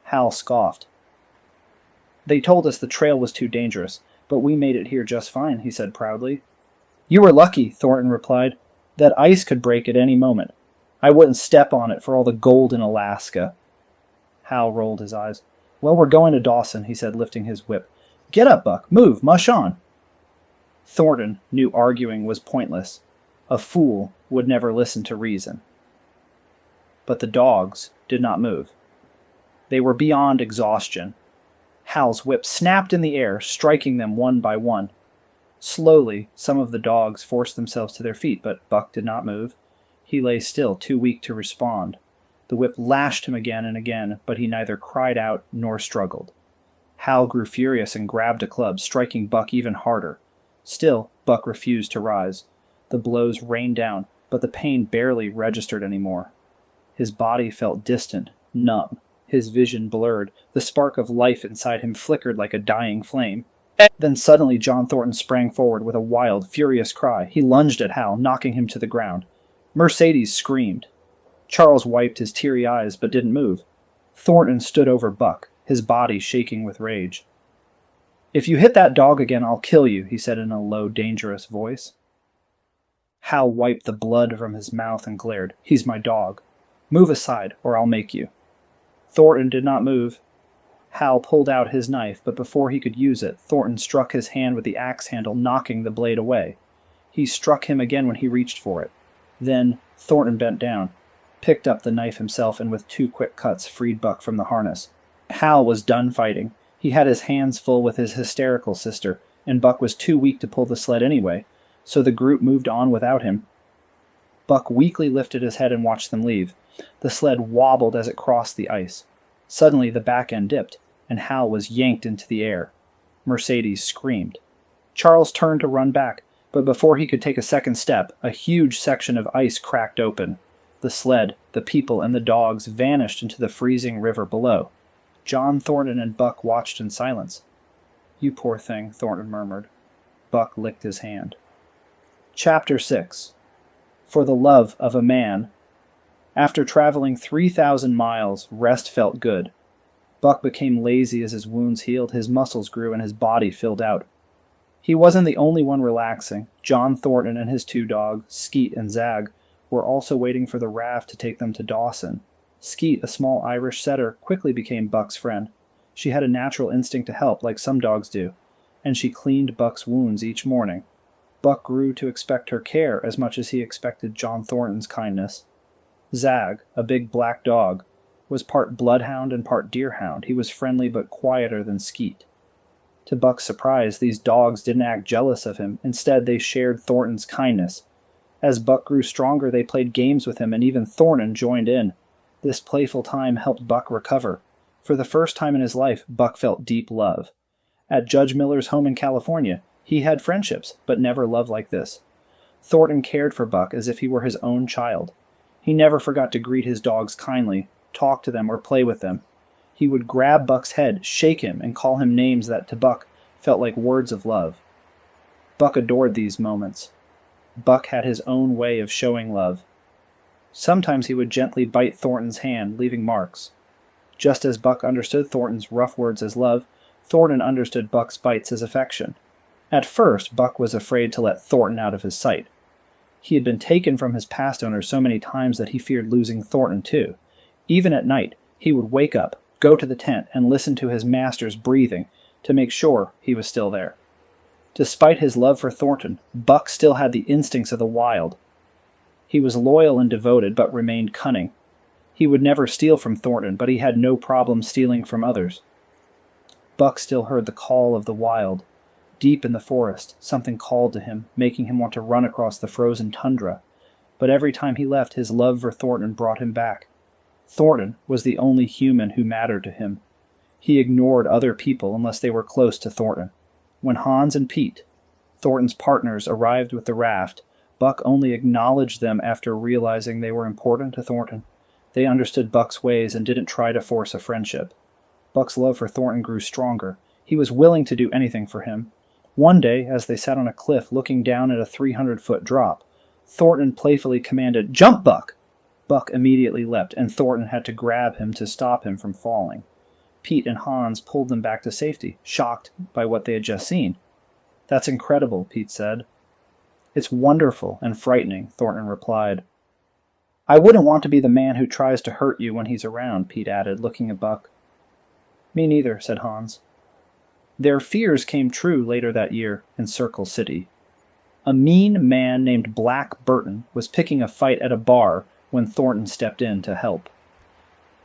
A: Hal scoffed. "They told us the trail was too dangerous, but we made it here just fine," he said proudly. "You were lucky," Thornton replied. "That ice could break at any moment. I wouldn't step on it for all the gold in Alaska." Hal rolled his eyes. "Well, we're going to Dawson," he said, lifting his whip. "Get up, Buck. Move. Mush on." Thornton knew arguing was pointless. A fool would never listen to reason. But the dogs did not move. They were beyond exhaustion. Hal's whip snapped in the air, striking them one by one. Slowly, some of the dogs forced themselves to their feet, but Buck did not move. He lay still, too weak to respond. The whip lashed him again and again, but he neither cried out nor struggled. Hal grew furious and grabbed a club, striking Buck even harder. Still, Buck refused to rise. The blows rained down, but the pain barely registered anymore. His body felt distant, numb. His vision blurred. The spark of life inside him flickered like a dying flame. Then suddenly John Thornton sprang forward with a wild, furious cry. He lunged at Hal, knocking him to the ground. Mercedes screamed. Charles wiped his teary eyes but didn't move. Thornton stood over Buck, his body shaking with rage. "If you hit that dog again, I'll kill you," he said in a low, dangerous voice. Hal wiped the blood from his mouth and glared. "He's my dog. Move aside, or I'll make you." Thornton did not move. Hal pulled out his knife, but before he could use it, Thornton struck his hand with the axe handle, knocking the blade away. He struck him again when he reached for it. Then Thornton bent down, picked up the knife himself, and with 2 quick cuts freed Buck from the harness. Hal was done fighting. He had his hands full with his hysterical sister, and Buck was too weak to pull the sled anyway, so the group moved on without him. Buck weakly lifted his head and watched them leave. The sled wobbled as it crossed the ice. Suddenly the back end dipped, and Hal was yanked into the air. Mercedes screamed. Charles turned to run back, but before he could take a second step, a huge section of ice cracked open. The sled, the people, and the dogs vanished into the freezing river below. John Thornton and Buck watched in silence. "You poor thing," Thornton murmured. Buck licked his hand. Chapter 6. For the Love of a Man. After traveling 3,000 miles, rest felt good. Buck became lazy as his wounds healed, his muscles grew, and his body filled out. He wasn't the only one relaxing. John Thornton and his 2 dogs, Skeet and Zag, were also waiting for the raft to take them to Dawson. Skeet, a small Irish setter, quickly became Buck's friend. She had a natural instinct to help, like some dogs do, and she cleaned Buck's wounds each morning. Buck grew to expect her care as much as he expected John Thornton's kindness. Zag, a big black dog, was part bloodhound and part deerhound. He was friendly but quieter than Skeet. To Buck's surprise, these dogs didn't act jealous of him. Instead, they shared Thornton's kindness. As Buck grew stronger, they played games with him, and even Thornton joined in. This playful time helped Buck recover. For the first time in his life, Buck felt deep love. At Judge Miller's home in California, he had friendships, but never love like this. Thornton cared for Buck as if he were his own child. He never forgot to greet his dogs kindly, talk to them, or play with them. He would grab Buck's head, shake him, and call him names that to Buck felt like words of love. Buck adored these moments. Buck had his own way of showing love. Sometimes he would gently bite Thornton's hand, leaving marks. Just as Buck understood Thornton's rough words as love, Thornton understood Buck's bites as affection. At first, Buck was afraid to let Thornton out of his sight. He had been taken from his past owner so many times that he feared losing Thornton too. Even at night, he would wake up, go to the tent, and listen to his master's breathing to make sure he was still there. Despite his love for Thornton, Buck still had the instincts of the wild. He was loyal and devoted, but remained cunning. He would never steal from Thornton, but he had no problem stealing from others. Buck still heard the call of the wild. Deep in the forest, something called to him, making him want to run across the frozen tundra. But every time he left, his love for Thornton brought him back. Thornton was the only human who mattered to him. He ignored other people unless they were close to Thornton. When Hans and Pete, Thornton's partners, arrived with the raft, Buck only acknowledged them after realizing they were important to Thornton. They understood Buck's ways and didn't try to force a friendship. Buck's love for Thornton grew stronger. He was willing to do anything for him. One day, as they sat on a cliff looking down at a 300-foot drop, Thornton playfully commanded, "Jump, Buck!" Buck immediately leapt, and Thornton had to grab him to stop him from falling. Pete and Hans pulled them back to safety, shocked by what they had just seen. "That's incredible," Pete said. "It's wonderful and frightening," Thornton replied. "I wouldn't want to be the man who tries to hurt you when he's around," Pete added, looking at Buck. "Me neither," said Hans. Their fears came true later that year in Circle City. A mean man named Black Burton was picking a fight at a bar when Thornton stepped in to help.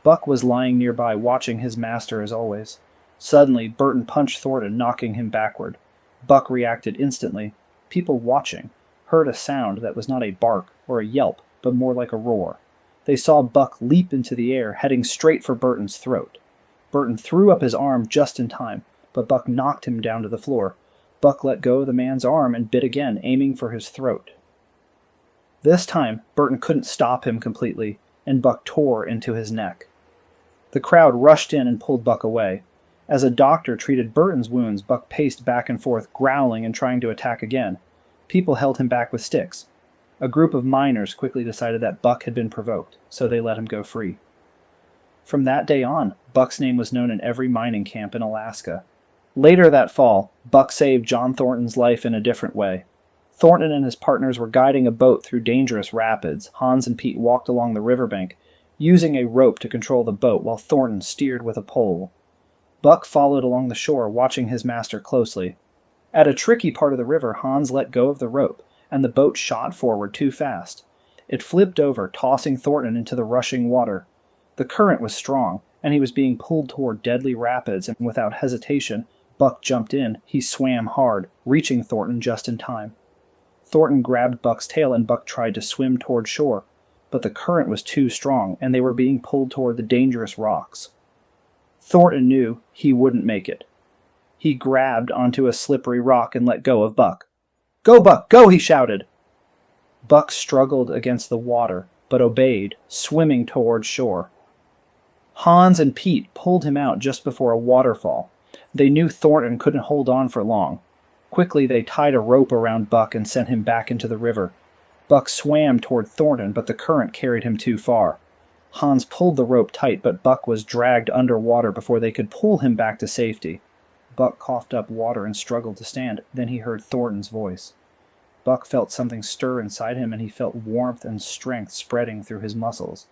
A: Buck was lying nearby watching his master as always. Suddenly, Burton punched Thornton, knocking him backward. Buck reacted instantly. People watching heard a sound that was not a bark or a yelp, but more like a roar. They saw Buck leap into the air, heading straight for Burton's throat. Burton threw up his arm just in time, but Buck knocked him down to the floor. Buck let go of the man's arm and bit again, aiming for his throat. This time, Burton couldn't stop him completely, and Buck tore into his neck. The crowd rushed in and pulled Buck away. As a doctor treated Burton's wounds, Buck paced back and forth, growling and trying to attack again. People held him back with sticks. A group of miners quickly decided that Buck had been provoked, so they let him go free. From that day on, Buck's name was known in every mining camp in Alaska. Later that fall, Buck saved John Thornton's life in a different way. Thornton and his partners were guiding a boat through dangerous rapids. Hans and Pete walked along the riverbank, using a rope to control the boat while Thornton steered with a pole. Buck followed along the shore, watching his master closely. At a tricky part of the river, Hans let go of the rope, and the boat shot forward too fast. It flipped over, tossing Thornton into the rushing water. The current was strong, and he was being pulled toward deadly rapids, and without hesitation, Buck jumped in. He swam hard, reaching Thornton just in time. Thornton grabbed Buck's tail, and Buck tried to swim toward shore, but the current was too strong, and they were being pulled toward the dangerous rocks. Thornton knew he wouldn't make it. He grabbed onto a slippery rock and let go of Buck. "Go, Buck, go!" he shouted. Buck struggled against the water, but obeyed, swimming toward shore. Hans and Pete pulled him out just before a waterfall. They knew Thornton couldn't hold on for long. Quickly they tied a rope around Buck and sent him back into the river. Buck swam toward Thornton, but the current carried him too far. Hans pulled the rope tight, but Buck was dragged underwater before they could pull him back to safety. Buck coughed up water and struggled to stand. Then he heard Thornton's voice. Buck felt something stir inside him, and he felt warmth and strength spreading through his muscles.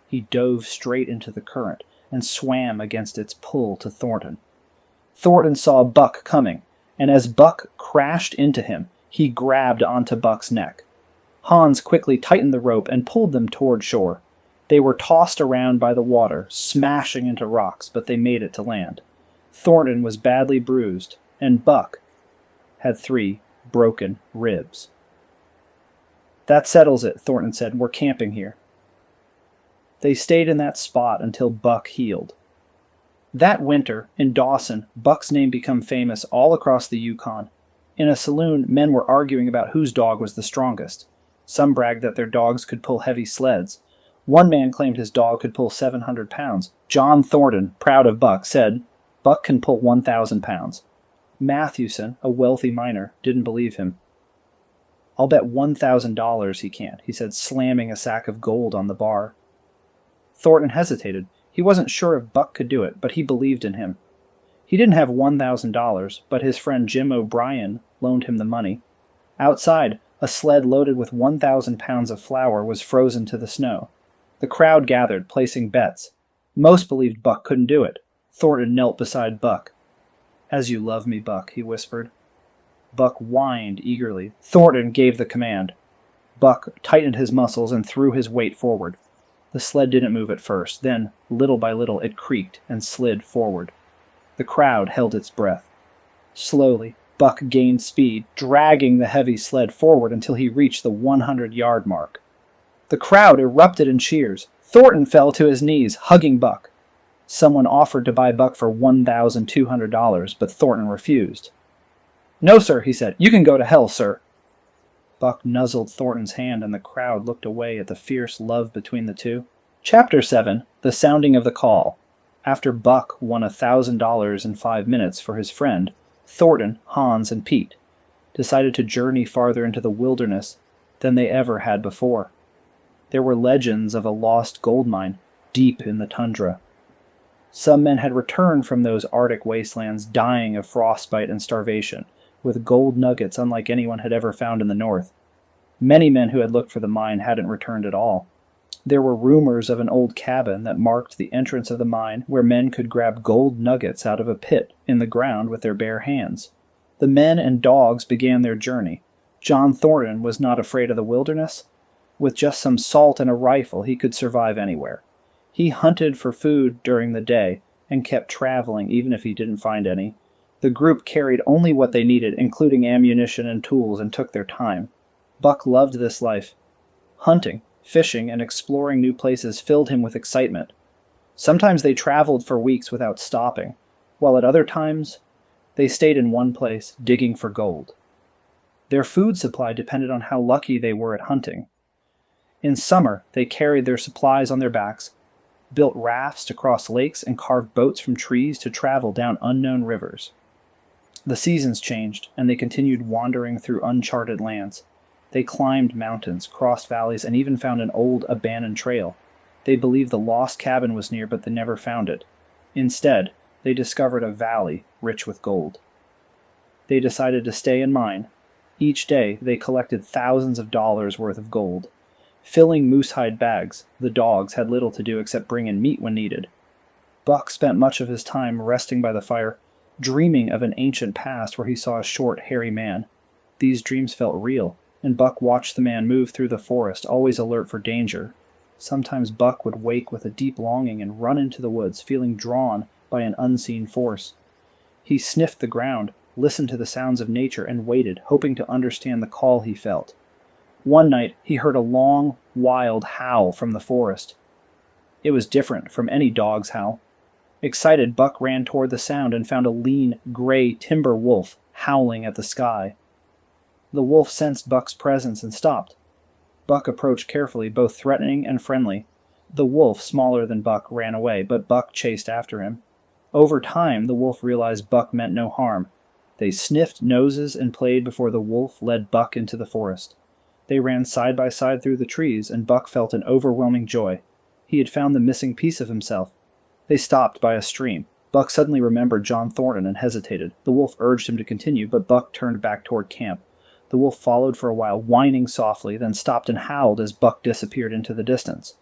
A: He dove straight into the current and swam against its pull to Thornton. Thornton saw Buck coming, and as Buck crashed into him, he grabbed onto Buck's neck. Hans quickly tightened the rope and pulled them toward shore. They were tossed around by the water, smashing into rocks, but they made it to land. Thornton was badly bruised, and Buck had 3 broken ribs. "That settles it," Thornton said. "We're camping here." They stayed in that spot until Buck healed. That winter, in Dawson, Buck's name became famous all across the Yukon. In a saloon, men were arguing about whose dog was the strongest. Some bragged that their dogs could pull heavy sleds. One man claimed his dog could pull 700 pounds. John Thornton, proud of Buck, said, "Buck can pull 1,000 pounds." Matthewson, a wealthy miner, didn't believe him. "I'll bet $1,000 he can't," he said, slamming a sack of gold on the bar. Thornton hesitated. He wasn't sure if Buck could do it, but he believed in him. He didn't have $1,000, but his friend Jim O'Brien loaned him the money. Outside, a sled loaded with 1,000 pounds of flour was frozen to the snow. The crowd gathered, placing bets. Most believed Buck couldn't do it. Thornton knelt beside Buck. "As you love me, Buck," he whispered. Buck whined eagerly. Thornton gave the command. Buck tightened his muscles and threw his weight forward. The sled didn't move at first. Then, little by little, it creaked and slid forward. The crowd held its breath. Slowly, Buck gained speed, dragging the heavy sled forward until he reached the 100-yard mark. The crowd erupted in cheers. Thornton fell to his knees, hugging Buck. Someone offered to buy Buck for $1,200, but Thornton refused. "No, sir," he said. "You can go to hell, sir." Buck nuzzled Thornton's hand, and the crowd looked away at the fierce love between the two. Chapter 7. The Sounding of the Call. After Buck won $1,000 in 5 minutes for his friend, Thornton, Hans, and Pete decided to journey farther into the wilderness than they ever had before. There were legends of a lost gold mine deep in the tundra. Some men had returned from those Arctic wastelands dying of frostbite and starvation, with gold nuggets unlike anyone had ever found in the north. Many men who had looked for the mine hadn't returned at all. There were rumors of an old cabin that marked the entrance of the mine where men could grab gold nuggets out of a pit in the ground with their bare hands. The men and dogs began their journey. John Thornton was not afraid of the wilderness. With just some salt and a rifle, he could survive anywhere. He hunted for food during the day and kept traveling even if he didn't find any. The group carried only what they needed, including ammunition and tools, and took their time. Buck loved this life. Hunting, fishing, and exploring new places filled him with excitement. Sometimes they traveled for weeks without stopping, while at other times they stayed in one place, digging for gold. Their food supply depended on how lucky they were at hunting. In summer, they carried their supplies on their backs, built rafts to cross lakes, and carved boats from trees to travel down unknown rivers. The seasons changed, and they continued wandering through uncharted lands. They climbed mountains, crossed valleys, and even found an old, abandoned trail. They believed the lost cabin was near, but they never found it. Instead, they discovered a valley rich with gold. They decided to stay and mine. Each day, they collected thousands of dollars worth of gold. Filling moosehide bags, the dogs had little to do except bring in meat when needed. Buck spent much of his time resting by the fire, dreaming of an ancient past where he saw a short, hairy man. These dreams felt real, and Buck watched the man move through the forest, always alert for danger. Sometimes Buck would wake with a deep longing and run into the woods, feeling drawn by an unseen force. He sniffed the ground, listened to the sounds of nature, and waited, hoping to understand the call he felt. One night, he heard a long, wild howl from the forest. It was different from any dog's howl. Excited, Buck ran toward the sound and found a lean, gray timber wolf howling at the sky. The wolf sensed Buck's presence and stopped. Buck approached carefully, both threatening and friendly. The wolf, smaller than Buck, ran away, but Buck chased after him. Over time, the wolf realized Buck meant no harm. They sniffed noses and played before the wolf led Buck into the forest. They ran side by side through the trees, and Buck felt an overwhelming joy. He had found the missing piece of himself. They stopped by a stream. Buck suddenly remembered John Thornton and hesitated. The wolf urged him to continue, but Buck turned back toward camp. The wolf followed for a while, whining softly, then stopped and howled as Buck disappeared into the distance.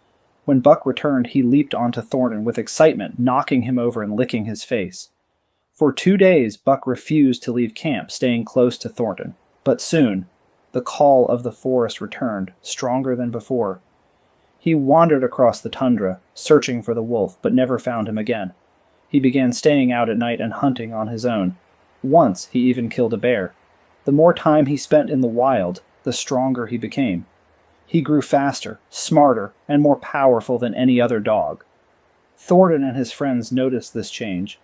A: When Buck returned, he leaped onto Thornton with excitement, knocking him over and licking his face. For 2 days, Buck refused to leave camp, staying close to Thornton. But soon, the call of the forest returned, stronger than before. He wandered across the tundra, searching for the wolf, but never found him again. He began staying out at night and hunting on his own. Once, he even killed a bear. The more time he spent in the wild, the stronger he became. He grew faster, smarter, and more powerful than any other dog. Thornton and his friends noticed this change.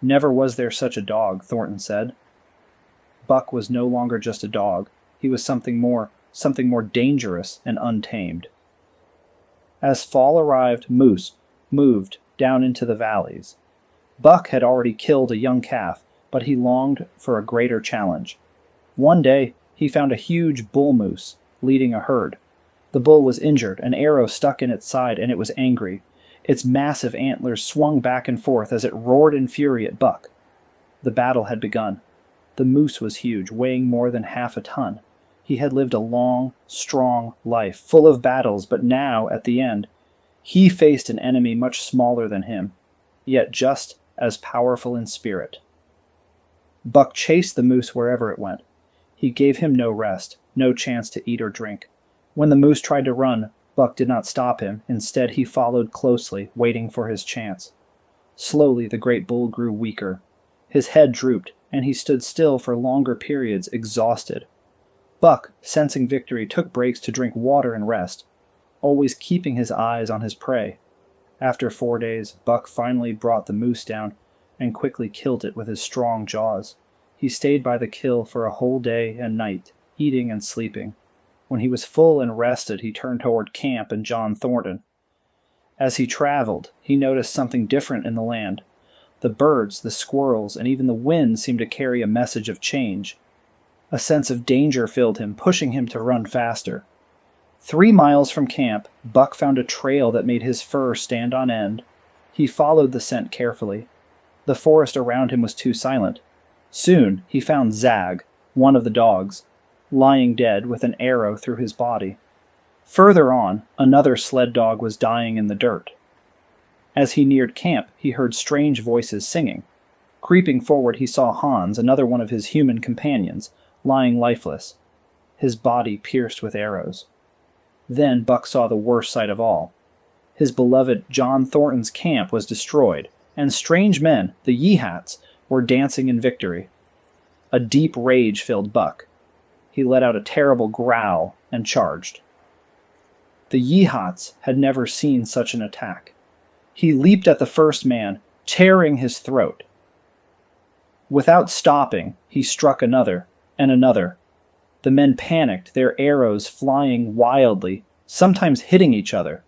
A: "Never was there such a dog," Thornton said. Buck was no longer just a dog. He was something more dangerous and untamed. As fall arrived, moose moved down into the valleys. Buck had already killed a young calf, but he longed for a greater challenge. One day, he found a huge bull moose leading a herd. The bull was injured, an arrow stuck in its side, and it was angry. Its massive antlers swung back and forth as it roared in fury at Buck. The battle had begun. The moose was huge, weighing more than half a ton. He had lived a long, strong life, full of battles, but now, at the end, he faced an enemy much smaller than him, yet just as powerful in spirit. Buck chased the moose wherever it went. He gave him no rest, no chance to eat or drink. When the moose tried to run, Buck did not stop him. Instead, he followed closely, waiting for his chance. Slowly, the great bull grew weaker. His head drooped, and he stood still for longer periods, exhausted. Buck, sensing victory, took breaks to drink water and rest, always keeping his eyes on his prey. After 4 days, Buck finally brought the moose down and quickly killed it with his strong jaws. He stayed by the kill for a whole day and night, eating and sleeping. When he was full and rested, he turned toward camp and John Thornton. As he traveled, he noticed something different in the land. The birds, the squirrels, and even the wind seemed to carry a message of change. A sense of danger filled him, pushing him to run faster. 3 miles from camp, Buck found a trail that made his fur stand on end. He followed the scent carefully. The forest around him was too silent. Soon he found Zag, one of the dogs, lying dead with an arrow through his body. Further on, another sled dog was dying in the dirt. As he neared camp, he heard strange voices singing. Creeping forward, he saw Hans, another one of his human companions, lying lifeless, his body pierced with arrows. Then Buck saw the worst sight of all. His beloved John Thornton's camp was destroyed, and strange men, the Yeehats, were dancing in victory. A deep rage filled Buck. He let out a terrible growl and charged. The Yeehats had never seen such an attack. He leaped at the first man, tearing his throat. Without stopping, he struck another and another. The men panicked, their arrows flying wildly, sometimes hitting each other.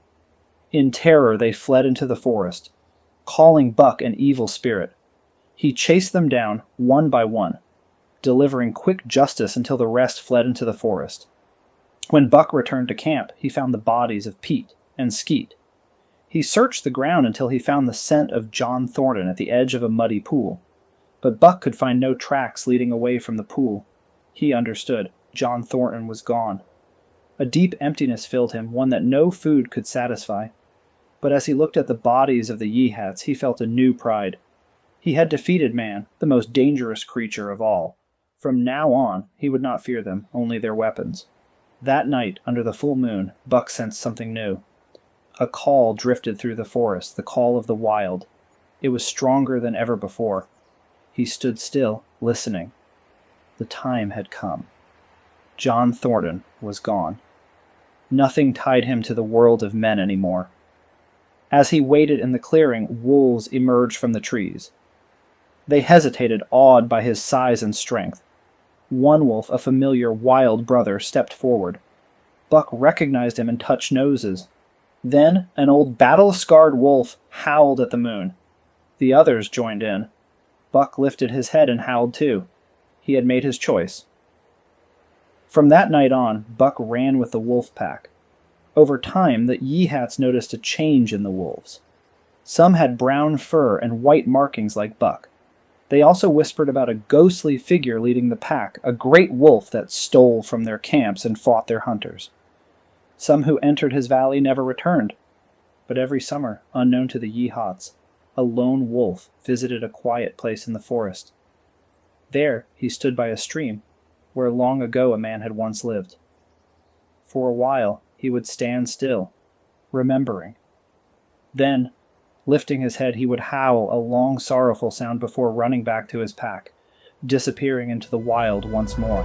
A: In terror, they fled into the forest, calling Buck an evil spirit. He chased them down one by one, delivering quick justice until the rest fled into the forest. When Buck returned to camp, he found the bodies of Pete and Skeet. He searched the ground until he found the scent of John Thornton at the edge of a muddy pool. But Buck could find no tracks leading away from the pool. He understood. John Thornton was gone. A deep emptiness filled him, one that no food could satisfy. But as he looked at the bodies of the Yeehats, he felt a new pride. He had defeated man, the most dangerous creature of all. From now on, he would not fear them, only their weapons. That night, under the full moon, Buck sensed something new. A call drifted through the forest, the call of the wild. It was stronger than ever before. He stood still, listening. The time had come. John Thornton was gone. Nothing tied him to the world of men anymore. As he waited in the clearing, wolves emerged from the trees. They hesitated, awed by his size and strength. One wolf, a familiar wild brother, stepped forward. Buck recognized him and touched noses. Then an old battle-scarred wolf howled at the moon. The others joined in. Buck lifted his head and howled too. He had made his choice. From that night on, Buck ran with the wolf pack. Over time, the Yeehats noticed a change in the wolves. Some had brown fur and white markings like Buck. They also whispered about a ghostly figure leading the pack, a great wolf that stole from their camps and fought their hunters. Some who entered his valley never returned. But every summer, unknown to the Yeehats, a lone wolf visited a quiet place in the forest. There he stood by a stream, where long ago a man had once lived. For a while he would stand still, remembering. Then, lifting his head, he would howl a long sorrowful sound before running back to his pack, disappearing into the wild once more.